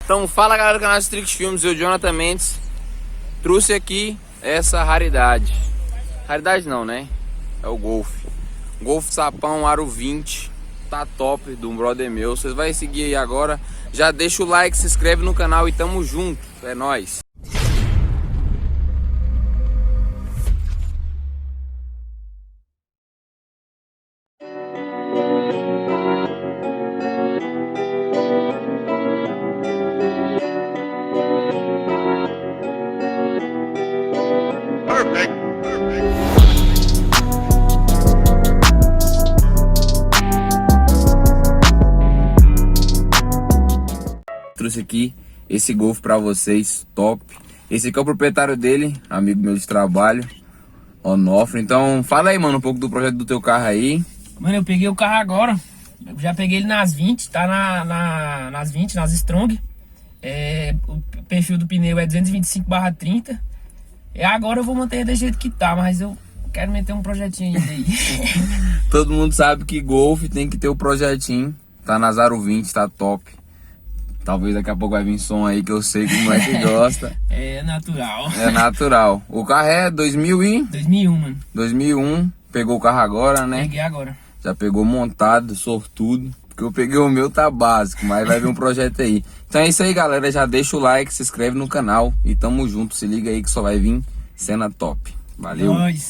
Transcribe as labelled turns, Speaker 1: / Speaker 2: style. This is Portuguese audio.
Speaker 1: Então fala galera do canal Strix Filmes, eu Jonathan Mendes trouxe aqui essa raridade. Raridade não, né? É o Golf. Golf Sapão Aro 20. Tá top, de um brother meu. Vocês vão seguir aí agora. Já deixa o like, se inscreve no canal e tamo junto. É nóis. Trouxe aqui esse Golf pra vocês, top. Esse aqui é o proprietário dele, amigo meu de trabalho, Onofre. Então fala aí, mano, um pouco do projeto do teu carro aí.
Speaker 2: Mano, eu peguei o carro agora. Eu já peguei ele nas 20, tá nas 20, nas Strong. O perfil do pneu é 225/30. E agora eu vou manter ele do jeito que tá, mas eu quero meter um projetinho ainda aí.
Speaker 1: Todo mundo sabe que Golf tem que ter o projetinho. Tá na Aro 20, tá top. Talvez daqui a pouco vai vir som aí que eu sei que o moleque gosta.
Speaker 2: É natural.
Speaker 1: É natural. O carro é
Speaker 2: 2001, mano.
Speaker 1: 2001. Pegou o carro agora, né?
Speaker 2: Peguei agora.
Speaker 1: Já pegou montado, sortudo. Porque eu peguei o meu, tá básico, mas vai vir um projeto aí. Então é isso aí, galera. Já deixa o like, se inscreve no canal e tamo junto. Se liga aí que só vai vir cena top. Valeu!
Speaker 2: Nós.